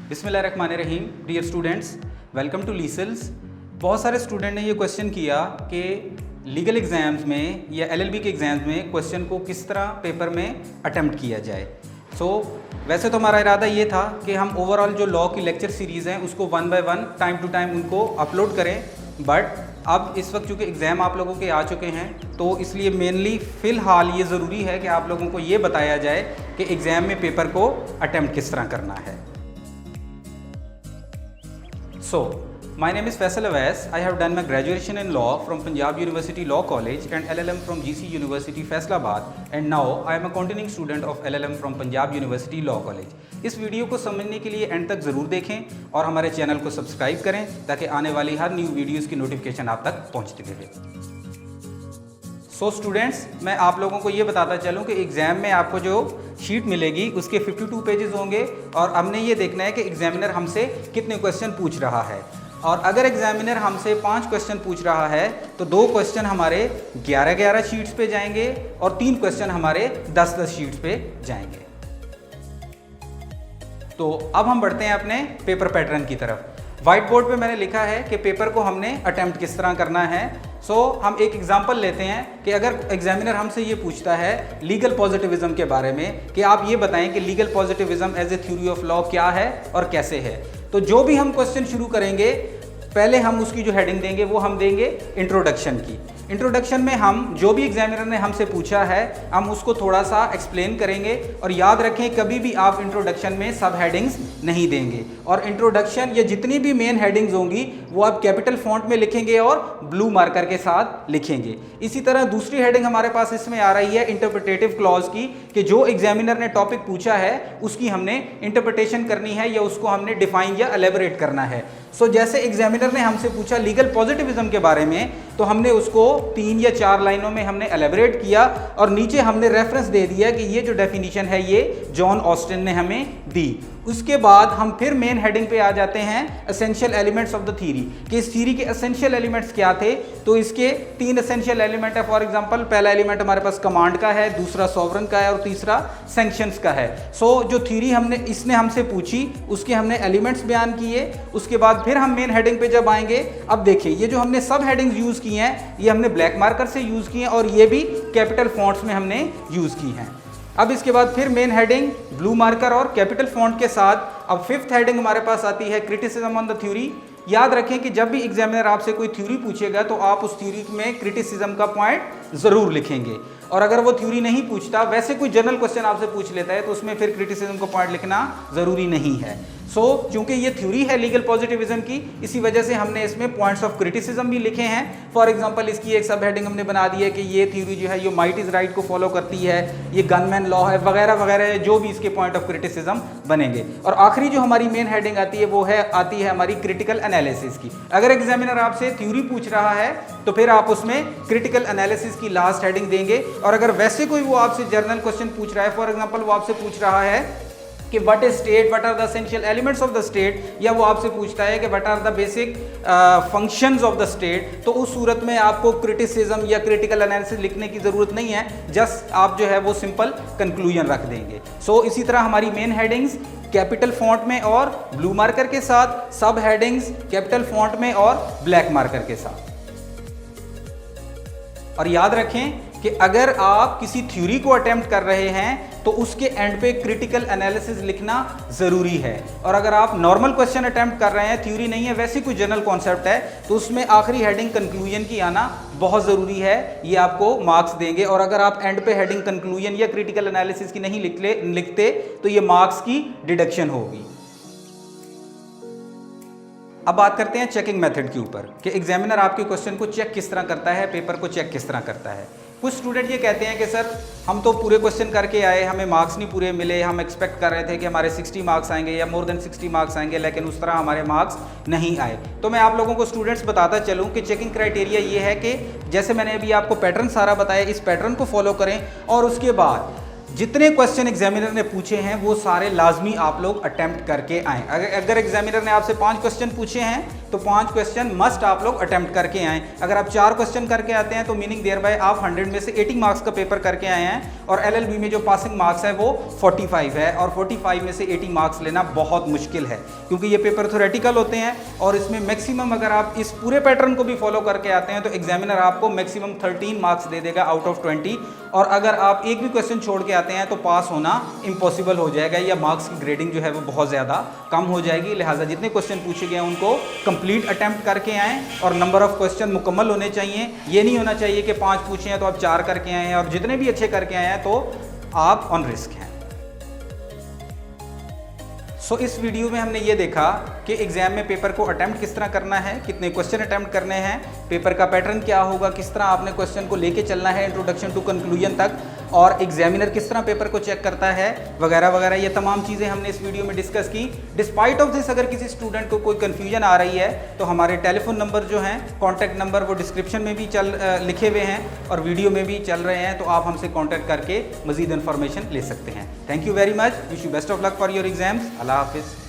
बिस्मिल्लाहिर्रहमानिर्रहीम। Dear students, welcome to लीसल्स। बहुत सारे स्टूडेंट ने ये क्वेश्चन किया कि लीगल एग्ज़ाम्स में या एलएलबी के एग्ज़ाम्स में क्वेश्चन को किस तरह पेपर में अटेम्प्ट किया जाए। वैसे तो हमारा इरादा ये था कि हम ओवरऑल जो लॉ की लेक्चर सीरीज़ हैं उसको one by one time to time उनको अपलोड करें, बट अब इस वक्त चूँकि एग्ज़ाम आप लोगों के आ चुके हैं तो इसलिए मेनली फ़िलहाल ये ज़रूरी है कि आप लोगों को ये बताया जाए कि एग्ज़ाम में पेपर को अटेम्प्ट किस तरह करना है। So, my name is Faisal Awais. I have done my graduation in law from Punjab University Law College and LLM from GC University Faisalabad, and now I am a continuing student of LLM from Punjab University Law College. इस video को समझने के लिए and तक ज़रूर देखें और हमारे चैनल को सब्सक्राइब करें ताकि आने वाली हर न्यू वीडियोज़ की नोटिफिकेशन आप तक पहुँचती रहे। स्टूडेंट्स, मैं आप लोगों को ये बताता चलूँ कि एग्ज़ाम में आपको जो शीट मिलेगी उसके 52 पेजेस होंगे और हमने ये देखना है कि एग्जामिनर हमसे कितने क्वेश्चन पूछ रहा है। और अगर एग्जामिनर हमसे 5 क्वेश्चन पूछ रहा है तो 2 क्वेश्चन हमारे 11-11 शीट्स पे जाएंगे और 3 क्वेश्चन हमारे 10-10 शीट्स पे जाएंगे। तो अब हम बढ़ते हैं अपने पेपर पैटर्न की तरफ। व्हाइट बोर्ड पे मैंने लिखा है कि पेपर को हमने अटेम्प्ट किस तरह करना है। हम एक एग्जांपल लेते हैं कि अगर एग्जामिनर हमसे ये पूछता है लीगल पॉजिटिविज्म के बारे में कि आप ये बताएं कि legal positivism as a theory of law क्या है और कैसे है, तो जो भी हम क्वेश्चन शुरू करेंगे पहले हम उसकी जो हेडिंग देंगे वो हम देंगे इंट्रोडक्शन की। इंट्रोडक्शन में हम जो भी एग्जामिनर ने हमसे पूछा है हम उसको थोड़ा सा एक्सप्लेन करेंगे। और याद रखें, कभी भी आप इंट्रोडक्शन में सब हेडिंग्स नहीं देंगे और इंट्रोडक्शन या जितनी भी मेन हेडिंग्स होंगी वो आप कैपिटल फॉन्ट में लिखेंगे और ब्लू मार्कर के साथ लिखेंगे। इसी तरह दूसरी हेडिंग हमारे पास इसमें आ रही है इंटरप्रिटेटिव क्लॉज की, कि जो एग्जामिनर ने टॉपिक पूछा है उसकी हमने इंटरप्रिटेशन करनी है या उसको हमने डिफाइन या एलेबोरेट करना है। जैसे एग्जामिनर ने हमसे पूछा लीगल पॉजिटिविज्म के बारे में तो हमने उसको 3 या 4 लाइनों में हमने एलेबोरेट किया और नीचे हमने रेफरेंस दे दिया कि ये जो डेफिनेशन है ये जॉन ऑस्टिन ने हमें दी। उसके बाद हम फिर मेन हेडिंग पे आ जाते हैं essential elements of the theory, कि इस थ्योरी के एसेंशियल एलिमेंट्स क्या थे। तो इसके 3 एसेंशियल एलिमेंट है। फॉर एग्जांपल, पहला एलिमेंट हमारे पास कमांड का है, दूसरा सॉवरन का है और तीसरा सैंक्शंस का है। जो थ्योरी इसने हमसे पूछी उसके हमने एलिमेंट्स बयान किए। उसके बाद फिर हम मेन हेडिंग पे जब आएंगे, अब देखिए ये जो हमने सब हेडिंग्स यूज की हैं ये हमने ब्लैक मार्कर से यूज की हैं और ये भी कैपिटल फॉन्ट्स में हमने यूज की हैं। अब इसके बाद फिर मेन हेडिंग ब्लू मार्कर और कैपिटल फॉन्ट के साथ अब 5th हेडिंग हमारे पास आती है क्रिटिसिज्म ऑन द थ्योरी। याद रखें कि जब भी एग्जामिनर आपसे कोई थ्योरी पूछेगा तो आप उस थ्योरी में क्रिटिसिज्म का पॉइंट जरूर लिखेंगे। और अगर वो थ्योरी नहीं पूछता, वैसे कोई जनरल क्वेश्चन आपसे पूछ लेता है तो उसमें फिर क्रिटिसिज्म का पॉइंट लिखना जरूरी नहीं है। चूंकि ये थ्योरी है लीगल पॉजिटिविज्म की, इसी वजह से हमने इसमें पॉइंट्स ऑफ क्रिटिसिज्म भी लिखे हैं। फॉर एग्जांपल, इसकी एक सब हेडिंग हमने बना दी है कि ये थ्योरी जो है ये माइट इज राइट को फॉलो करती है, ये गनमैन लॉ है वगैरह वगैरह, जो भी इसके पॉइंट ऑफ क्रिटिसिज्म बनेंगे। और आखिरी जो हमारी मेन हेडिंग आती है वो आती है हमारी क्रिटिकल एनालिसिस की। अगर एग्जामिनर आपसे थ्योरी पूछ रहा है तो फिर आप उसमें क्रिटिकल एनालिसिस की लास्ट हेडिंग देंगे। और अगर वैसे कोई वो आपसे जर्नल क्वेश्चन पूछ रहा है, फॉर एग्जांपल वो आपसे पूछ रहा है कि what is state, what are the essential elements of the state, या वो आपसे पूछता है कि what are the basic functions of the state, तो उस सूरत में आपको क्रिटिसिज्म या क्रिटिकल एनालिसिस लिखने की जरूरत नहीं है। जस्ट आप जो है वो सिंपल कंक्लूजन रख देंगे। इसी तरह हमारी मेन हेडिंग्स कैपिटल फॉन्ट में और ब्लू मार्कर के साथ, सब हेडिंग्स कैपिटल फॉन्ट में और ब्लैक मार्कर के साथ। और याद रखें कि अगर आप किसी थ्योरी को अटेम्प्ट कर रहे हैं तो उसके एंड पे क्रिटिकल एनालिसिस लिखना जरूरी है। और अगर आप नॉर्मल क्वेश्चन अटेम्प्ट कर रहे हैं, थ्योरी नहीं है, वैसी कोई जनरल कॉन्सेप्ट है, तो उसमें आखिरी हेडिंग कंक्लूजन की आना बहुत ज़रूरी है। ये आपको मार्क्स देंगे। और अगर आप एंड पे हेडिंग कंक्लूजन या क्रिटिकल एनालिसिस की नहीं लिखते तो ये मार्क्स की डिडक्शन होगी। अब बात करते हैं चेकिंग मेथड के ऊपर कि एग्जामिनर आपके क्वेश्चन को चेक किस तरह करता है, पेपर को चेक किस तरह करता है। कुछ स्टूडेंट ये कहते हैं कि सर हम तो पूरे क्वेश्चन करके आए, हमें मार्क्स नहीं पूरे मिले, हम एक्सपेक्ट कर रहे थे कि हमारे 60 मार्क्स आएंगे या मोर देन 60 मार्क्स आएंगे, लेकिन उस तरह हमारे मार्क्स नहीं आए। तो मैं आप लोगों को स्टूडेंट्स बताता चलूँ कि चेकिंग क्राइटेरिया ये है कि जैसे मैंने अभी आपको पैटर्न सारा बताया, इस पैटर्न को फॉलो करें और उसके बाद जितने क्वेश्चन एग्जामिनर ने पूछे हैं वो सारे लाजमी आप लोग अटेम्प्ट करके आएँ। अगर एग्जामिनर ने आपसे 5 क्वेश्चन पूछे हैं तो तो 5 क्वेश्चन मस्ट आप लोग अटेम्प्ट करके आएँ। अगर आप 4 क्वेश्चन करके आते हैं तो मीनिंग देयर बाय आप 100 में से 80 मार्क्स का पेपर करके आए हैं, और LLB में जो पासिंग मार्क्स है वो 45 है, और 45 में से 80 मार्क्स लेना बहुत मुश्किल है क्योंकि ये पेपर थ्योरेटिकल होते हैं, और इसमें मैक्सिमम अगर आप इस पूरे पैटर्न को भी फॉलो करके आते हैं तो एग्जामिनर आपको मैक्सिमम 13 मार्क्स दे देगा आउट ऑफ 20, और अगर आप एक भी क्वेश्चन छोड़ के आते हैं तो पास होना इम्पॉसिबल हो जाएगा, या मार्क्स की ग्रेडिंग जो है वो बहुत ज़्यादा कम हो जाएगी। लिहाजा जितने क्वेश्चन पूछे गए उनको कंप्लीट अटेम्प्ट करके आएँ, और नंबर ऑफ क्वेश्चन मुकम्मल होने चाहिए। ये नहीं होना चाहिए कि 5 पूछे हैं तो आप 4 करके आए हैं, और जितने भी अच्छे करके आए हैं तो आप ऑन रिस्क हैं। सो इस वीडियो में हमने ये देखा कि एग्जाम में पेपर को अटेम्प्ट किस तरह करना है, कितने क्वेश्चन अटेम्प्ट करने हैं, पेपर का पैटर्न क्या होगा, किस तरह आपने क्वेश्चन को लेके चलना है इंट्रोडक्शन टू कंक्लूजन तक, और एग्जामिनर किस तरह पेपर को चेक करता है, वगैरह वगैरह। ये तमाम चीज़ें हमने इस वीडियो में डिस्कस की। डिस्पाइट ऑफ दिस अगर किसी स्टूडेंट को कोई कन्फ्यूजन आ रही है तो हमारे टेलीफोन नंबर जो हैं, कॉन्टैक्ट नंबर, वो डिस्क्रिप्शन में भी लिखे हुए हैं और वीडियो में भी चल रहे हैं, तो आप हमसे कॉन्टैक्ट करके मज़ीद इन्फॉर्मेशन ले सकते हैं। Thank you very much. Wish you best of luck for your exams. Allah हाफिज़।